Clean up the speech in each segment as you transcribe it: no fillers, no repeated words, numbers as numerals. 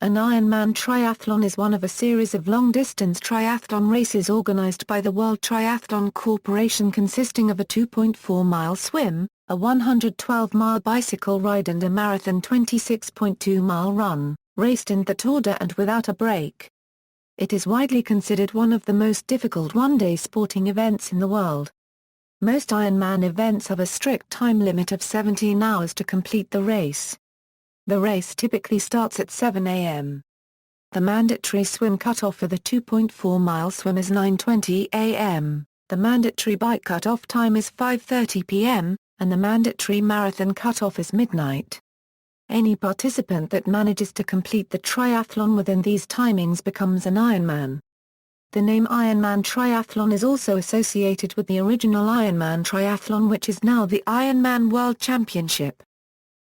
An Ironman Triathlon is one of a series of long-distance triathlon races organized by the World Triathlon Corporation consisting of a 2.4-mile swim, a 112-mile bicycle ride and a marathon 26.2-mile run, raced in that order and without a break. It is widely considered one of the most difficult one-day sporting events in the world. Most Ironman events have a strict time limit of 17 hours to complete the race. The race typically starts at 7 a.m. The mandatory swim cutoff for the 2.4-mile swim is 9:20 a.m., the mandatory bike cutoff time is 5:30 p.m., and the mandatory marathon cutoff is midnight. Any participant that manages to complete the triathlon within these timings becomes an Ironman. The name Ironman Triathlon is also associated with the original Ironman Triathlon, which is now the Ironman World Championship.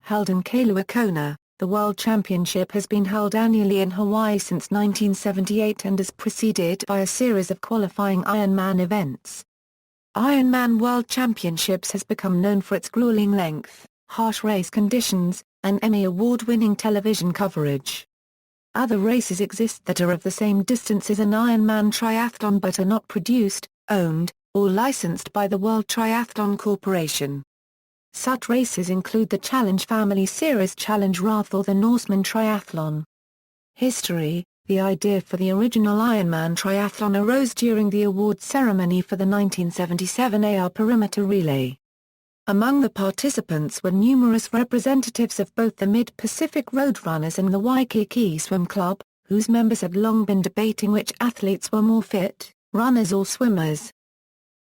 Held in Kailua Kona, the World Championship has been held annually in Hawaii since 1978 and is preceded by a series of qualifying Ironman events. Ironman World Championships has become known for its grueling length, harsh race conditions, and Emmy Award-winning television coverage. Other races exist that are of the same distance as an Ironman Triathlon but are not produced, owned, or licensed by the World Triathlon Corporation. Such races include the Challenge Family Series Challenge Rath or the Norseman Triathlon. History: the idea for the original Ironman Triathlon arose during the awards ceremony for the 1977 AR Perimeter Relay. Among the participants were numerous representatives of both the Mid-Pacific Roadrunners and the Waikiki Swim Club, whose members had long been debating which athletes were more fit, runners or swimmers.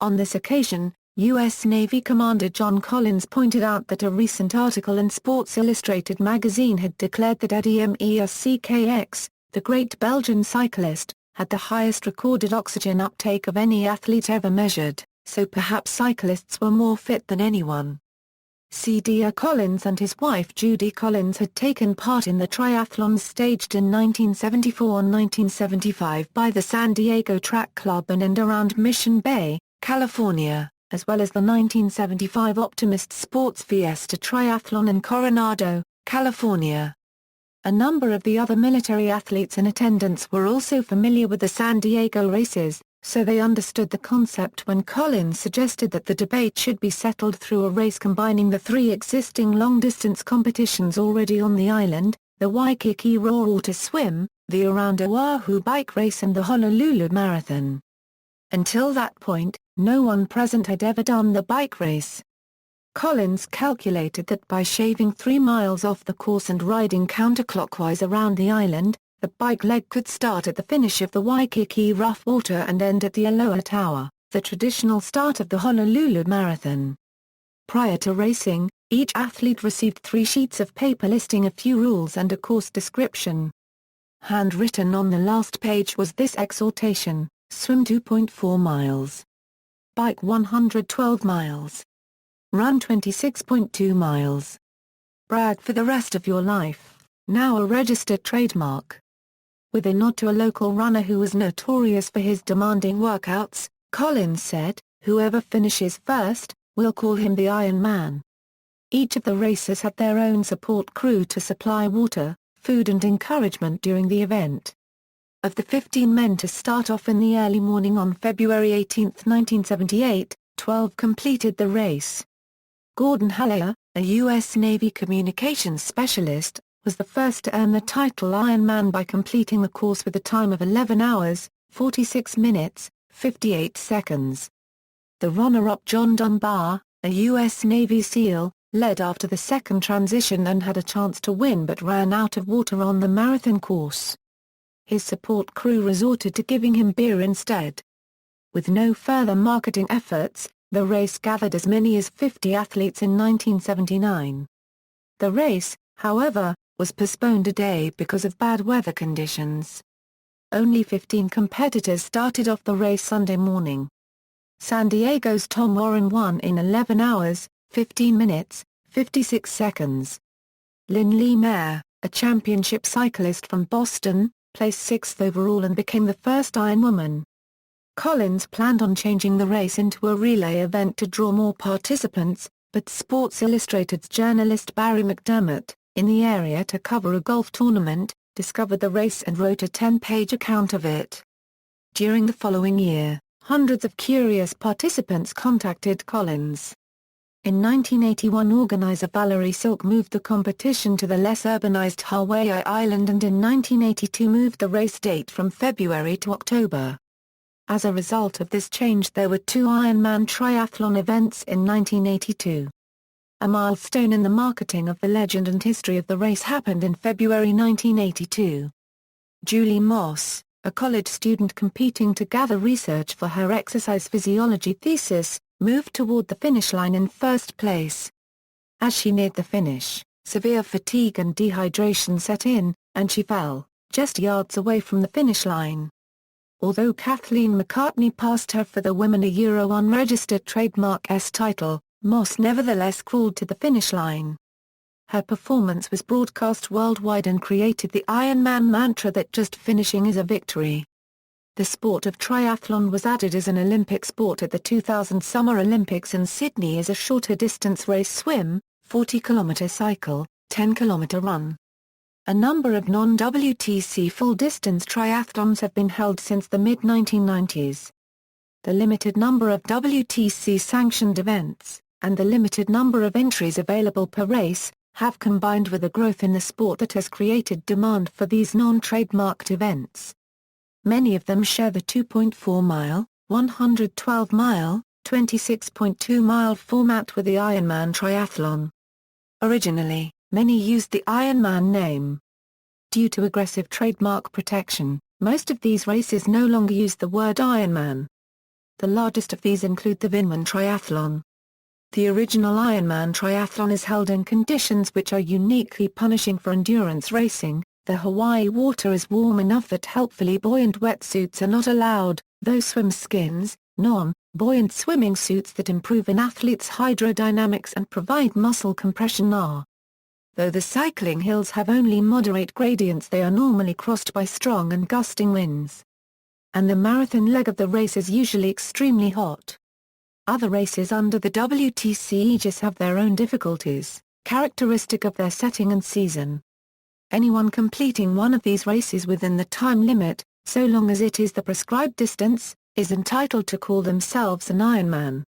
On this occasion, U.S. Navy Commander John Collins pointed out that a recent article in Sports Illustrated magazine had declared that Eddy Merckx, the great Belgian cyclist, had the highest recorded oxygen uptake of any athlete ever measured, so perhaps cyclists were more fit than anyone. C.D.R. Collins and his wife Judy Collins had taken part in the triathlons staged in 1974 and 1975 by the San Diego Track Club in and around Mission Bay, California, as well as the 1975 Optimist Sports Fiesta Triathlon in Coronado, California. A number of the other military athletes in attendance were also familiar with the San Diego races, so they understood the concept when Collins suggested that the debate should be settled through a race combining the three existing long-distance competitions already on the island, the Waikiki Raw Water Swim, the Around Oahu Bike Race and the Honolulu Marathon. Until that point, no one present had ever done the bike race. Collins calculated that by shaving 3 miles off the course and riding counterclockwise around the island, the bike leg could start at the finish of the Waikiki Rough Water and end at the Aloha Tower, the traditional start of the Honolulu Marathon. Prior to racing, each athlete received 3 sheets of paper listing a few rules and a course description. Handwritten on the last page was this exhortation: swim 2.4 miles. Bike 112 miles. Run 26.2 miles. Brag for the rest of your life, now a registered trademark. With a nod to a local runner who was notorious for his demanding workouts, Collins said, "Whoever finishes first, we'll call him the Iron Man." Each of the racers had their own support crew to supply water, food and encouragement during the event. Of the 15 men to start off in the early morning on February 18, 1978, 12 completed the race. Gordon Haller, a U.S. Navy communications specialist, was the first to earn the title Ironman by completing the course with a time of 11 hours, 46 minutes, 58 seconds. The runner-up John Dunbar, a U.S. Navy SEAL, led after the second transition and had a chance to win but ran out of water on the marathon course. His support crew resorted to giving him beer instead. With no further marketing efforts, the race gathered as many as 50 athletes in 1979. The race, however, was postponed a day because of bad weather conditions. Only 15 competitors started off the race Sunday morning. San Diego's Tom Warren won in 11 hours, 15 minutes, 56 seconds. Lynn Lee Mayer, a championship cyclist from Boston, placed 6th overall and became the first Ironwoman. Collins planned on changing the race into a relay event to draw more participants, but Sports Illustrated's journalist Barry McDermott, in the area to cover a golf tournament, discovered the race and wrote a 10-page account of it. During the following year, hundreds of curious participants contacted Collins. In 1981, organizer Valerie Silk moved the competition to the less urbanized Hawaii Island, and in 1982 moved the race date from February to October. As a result of this change, there were 2 Ironman Triathlon events in 1982. A milestone in the marketing of the legend and history of the race happened in February 1982. Julie Moss, a college student competing to gather research for her exercise physiology thesis, moved toward the finish line in first place. As she neared the finish, severe fatigue and dehydration set in, and she fell, just yards away from the finish line. Although Kathleen McCartney passed her for the women a unregistered trademark S title, Moss nevertheless crawled to the finish line. Her performance was broadcast worldwide and created the Ironman mantra that just finishing is a victory. The sport of triathlon was added as an Olympic sport at the 2000 Summer Olympics in Sydney as a shorter distance race swim, 40-kilometer cycle, 10-kilometer run. A number of non-WTC full-distance triathlons have been held since the mid-1990s. The limited number of WTC-sanctioned events, and the limited number of entries available per race, have combined with a growth in the sport that has created demand for these non-trademarked events. Many of them share the 2.4-mile, 112-mile, 26.2-mile format with the Ironman Triathlon. Originally, many used the Ironman name. Due to aggressive trademark protection, most of these races no longer use the word Ironman. The largest of these include the Ironman Triathlon. The original Ironman Triathlon is held in conditions which are uniquely punishing for endurance racing. The Hawaii water is warm enough that helpfully buoyant wetsuits are not allowed, though swim skins, non-buoyant swimming suits that improve an athlete's hydrodynamics and provide muscle compression are. Though the cycling hills have only moderate gradients, they are normally crossed by strong and gusting winds. And the marathon leg of the race is usually extremely hot. Other races under the WTC aegis have their own difficulties, characteristic of their setting and season. Anyone completing one of these races within the time limit, so long as it is the prescribed distance, is entitled to call themselves an Ironman.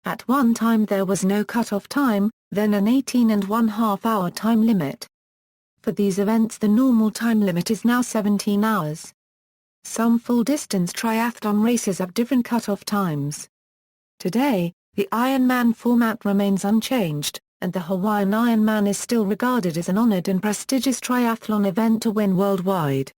At one time there was no cut-off time, then an 18.5-hour time limit. For these events the normal time limit is now 17 hours. Some full-distance triathlon races have different cut-off times. Today, the Ironman format remains unchanged, and the Hawaiian Ironman is still regarded as an honored and prestigious triathlon event to win worldwide.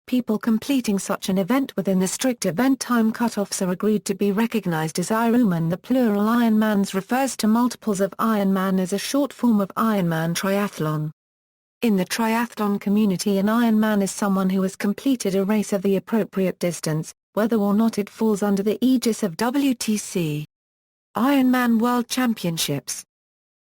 People completing such an event within the strict event time cutoffs are agreed to be recognized as Ironman. The plural Ironmans refers to multiples of Ironman as a short form of Ironman Triathlon. In the triathlon community, an Ironman is someone who has completed a race of the appropriate distance, whether or not it falls under the aegis of WTC. Ironman World Championships.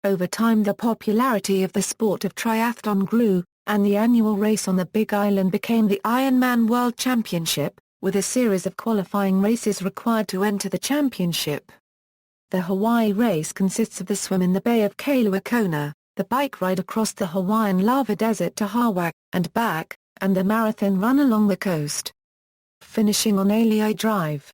Over time the popularity of the sport of triathlon grew, and the annual race on the Big Island became the Ironman World Championship, with a series of qualifying races required to enter the championship. The Hawaii race consists of the swim in the Bay of Kailua Kona, the bike ride across the Hawaiian lava desert to Hawaii, and back, and the marathon run along the coast. Finishing on Alii Drive.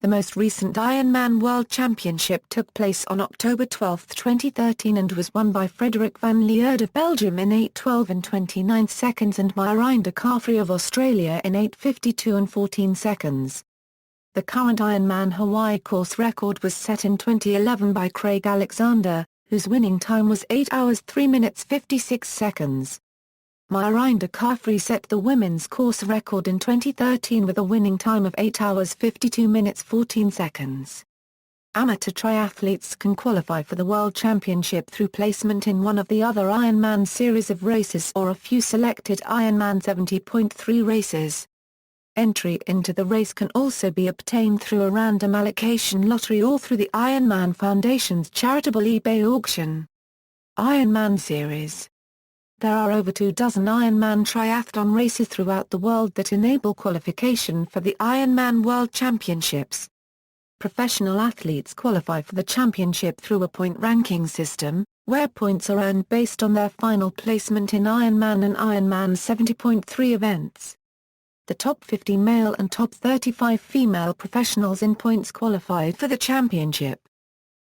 The most recent Ironman World Championship took place on October 12, 2013 and was won by Frederik van Lierde of Belgium in 8:12 and 29 seconds and Myrinder Carfrey of Australia in 8:52 and 14 seconds. The current Ironman Hawaii course record was set in 2011 by Craig Alexander, whose winning time was 8 hours 3 minutes 56 seconds. Myrinder Carfrey set the women's course record in 2013 with a winning time of 8 hours 52 minutes 14 seconds. Amateur triathletes can qualify for the World Championship through placement in one of the other Ironman series of races or a few selected Ironman 70.3 races. Entry into the race can also be obtained through a random allocation lottery or through the Ironman Foundation's charitable eBay auction. Ironman Series. There are over 24 Ironman triathlon races throughout the world that enable qualification for the Ironman World Championships. Professional athletes qualify for the championship through a point ranking system, where points are earned based on their final placement in Ironman and Ironman 70.3 events. The top 50 male and top 35 female professionals in points qualified for the championship.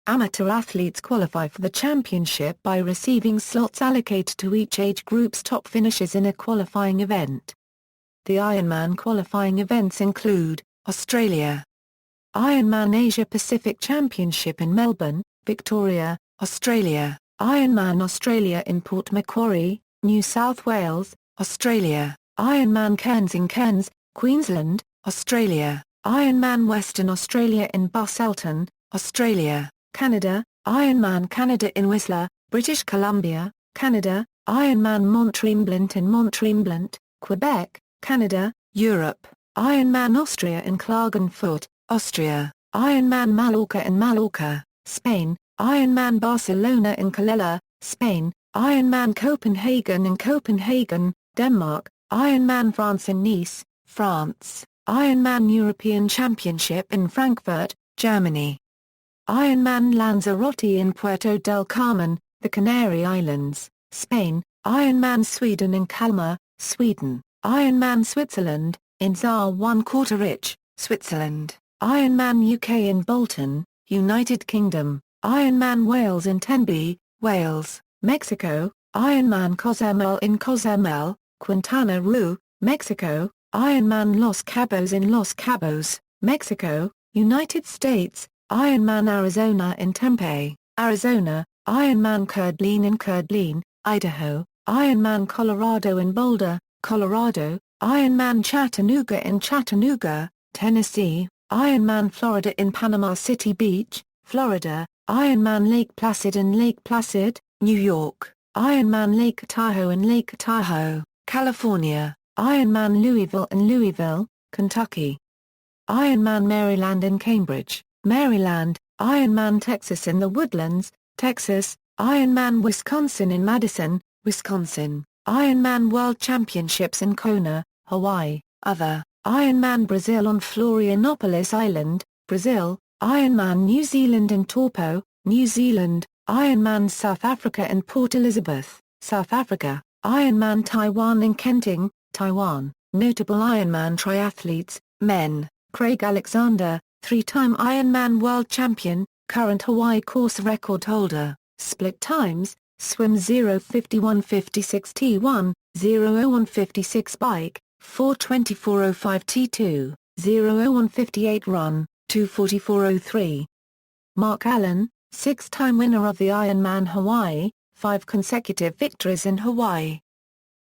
Amateur athletes qualify for the championship by receiving slots allocated to each age group's top finishers in a qualifying event. The Ironman qualifying events include Australia, Ironman Asia Pacific Championship in Melbourne, Victoria, Australia, Ironman Australia in Port Macquarie, New South Wales, Australia, Ironman Cairns in Cairns, Queensland, Australia, Ironman Western Australia in Busselton, Australia, Canada, Ironman Canada in Whistler, British Columbia, Canada, Ironman Mont-Tremblant in Mont-Tremblant, Quebec, Canada, Europe, Ironman Austria in Klagenfurt, Austria, Ironman Mallorca in Mallorca, Spain, Ironman Barcelona in Calella, Spain, Ironman Copenhagen in Copenhagen, Denmark, Ironman France in Nice, France, Ironman European Championship in Frankfurt, Germany. Ironman Lanzarote in Puerto del Carmen, the Canary Islands, Spain, Ironman Sweden in Kalmar, Sweden, Ironman Switzerland, in Saar-1/4-Inch, Switzerland, Ironman UK in Bolton, United Kingdom, Ironman Wales in Tenby, Wales, Mexico, Ironman Cozumel in Cozumel, Quintana Roo, Mexico, Ironman Los Cabos in Los Cabos, Mexico, United States, Ironman Arizona in Tempe, Arizona, Ironman Coeur d'Alene in Coeur d'Alene, Idaho, Ironman Colorado in Boulder, Colorado, Ironman Chattanooga in Chattanooga, Tennessee, Ironman Florida in Panama City Beach, Florida, Ironman Lake Placid in Lake Placid, New York, Ironman Lake Tahoe in Lake Tahoe, California, Ironman Louisville in Louisville, Kentucky. Ironman Maryland in Cambridge, Maryland, Ironman Texas in the Woodlands, Texas, Ironman Wisconsin in Madison, Wisconsin, Ironman World Championships in Kona, Hawaii, other, Ironman Brazil on Florianopolis Island, Brazil, Ironman New Zealand in Taupo, New Zealand, Ironman South Africa in Port Elizabeth, South Africa, Ironman Taiwan in Kenting, Taiwan. Notable Ironman triathletes, men, Craig Alexander, three-time Ironman world champion, current Hawaii course record holder, split times, swim 0:51:56 T1, 0:01:56 bike, 4:24:05 T2, 0:01:58 run, 2:44:03. Mark Allen, six-time winner of the Ironman Hawaii, 5 consecutive victories in Hawaii.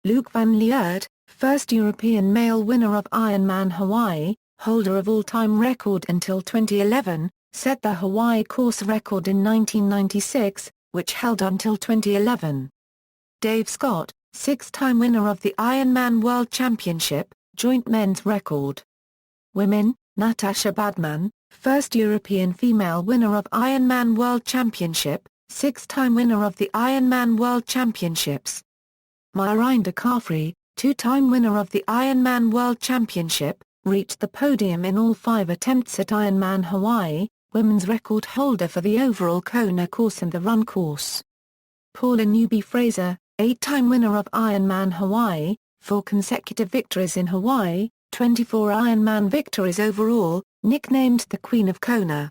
Luke van Liert, first European male winner of Ironman Hawaii, holder of all-time record until 2011, set the Hawaii course record in 1996, which held until 2011. Dave Scott, six-time winner of the Ironman World Championship, joint men's record. Women, Natasha Badman, first European female winner of Ironman World Championship, six-time winner of the Ironman World Championships. Myrinda Carfrey, two-time winner of the Ironman World Championship, reached the podium in all 5 attempts at Ironman Hawaii, women's record holder for the overall Kona course and the run course. Paula Newby-Fraser, 8-time winner of Ironman Hawaii, 4 consecutive victories in Hawaii, 24 Ironman victories overall, nicknamed the Queen of Kona.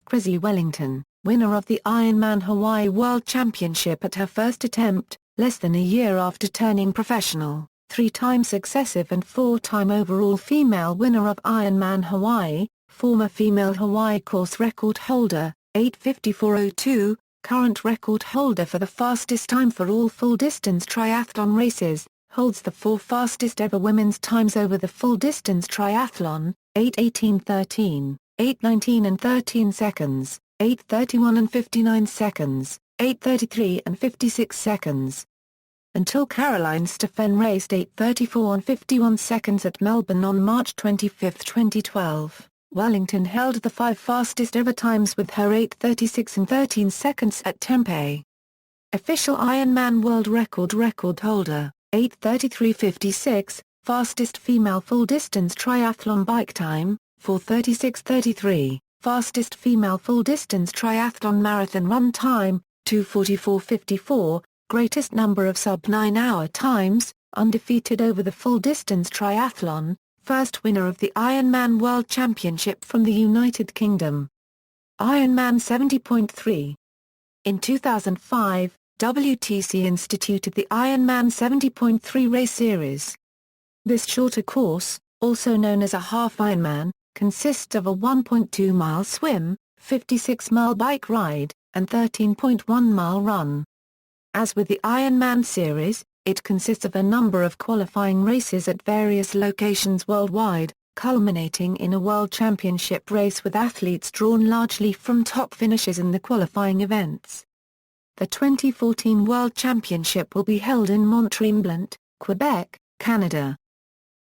Chrissie Wellington, winner of the Ironman Hawaii World Championship at her first attempt, less than a year after turning professional, 3-time successive and 4-time overall female winner of Ironman Hawaii, former female Hawaii course record holder, 8:54:02, current record holder for the fastest time for all full-distance triathlon races, holds the 4 fastest ever women's times over the full-distance triathlon, 8:18:13, 8:19 and 13 seconds, 8:31 and 59 seconds, 8:33 and 56 seconds. Until Caroline Steffen raced 8:34 and 51 seconds at Melbourne on March 25, 2012, Wellington held the 5 fastest ever times with her 8:36 and 13 seconds at Tempe. Official Ironman world record holder, 8:33:56, fastest female full-distance triathlon bike time, 4:36:33, fastest female full-distance triathlon marathon run time, 2:44:54, greatest number of sub-9-hour times, undefeated over the full-distance triathlon, first winner of the Ironman World Championship from the United Kingdom. Ironman 70.3. In 2005, WTC instituted the Ironman 70.3 race series. This shorter course, also known as a half Ironman, consists of a 1.2-mile swim, 56-mile bike ride, and 13.1-mile run. As with the Ironman series, it consists of a number of qualifying races at various locations worldwide, culminating in a World Championship race with athletes drawn largely from top finishes in the qualifying events. The 2014 World Championship will be held in Mont-Tremblant, Quebec, Canada.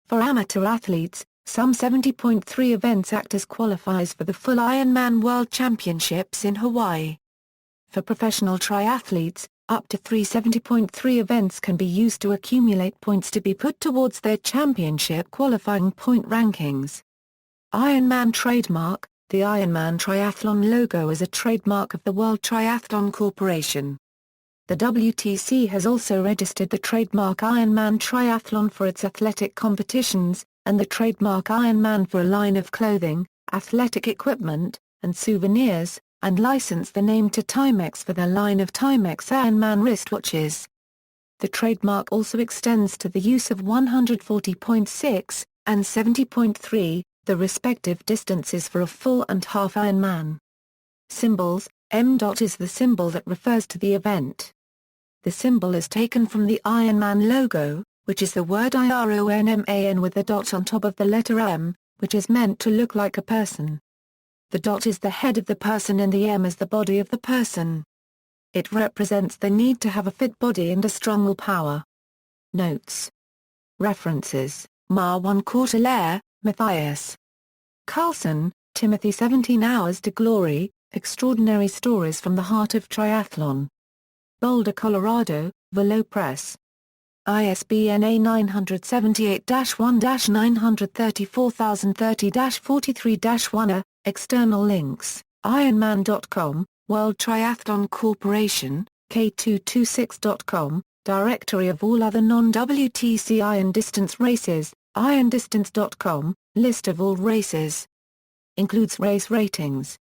For amateur athletes, some 70.3 events act as qualifiers for the full Ironman World Championships in Hawaii. For professional triathletes, up to 3 70.3 events can be used to accumulate points to be put towards their championship qualifying point rankings. Ironman trademark. The Ironman Triathlon logo is a trademark of the World Triathlon Corporation. The WTC has also registered the trademark Ironman Triathlon for its athletic competitions, and the trademark Ironman for a line of clothing, athletic equipment, and souvenirs, and licensed the name to Timex for their line of Timex Ironman wristwatches. The trademark also extends to the use of 140.6 and 70.3, the respective distances for a full and half Ironman. Symbols. M. is the symbol that refers to the event. The symbol is taken from the Ironman logo, which is the word IRONMAN with the dot on top of the letter M, which is meant to look like a person. The dot is the head of the person and the M is the body of the person. It represents the need to have a fit body and a strong willpower. Notes. References. Ma 1 Courtelaire, Matthias. Carlson, Timothy 17 Hours to Glory, Extraordinary Stories from the Heart of Triathlon. Boulder, Colorado, Velo Press. ISBN A978-1-934030-43-1. External links, Ironman.com, World Triathlon Corporation, K226.com, Directory of all other non-WTC Iron Distance races, irondistance.com, List of all races. Includes race ratings.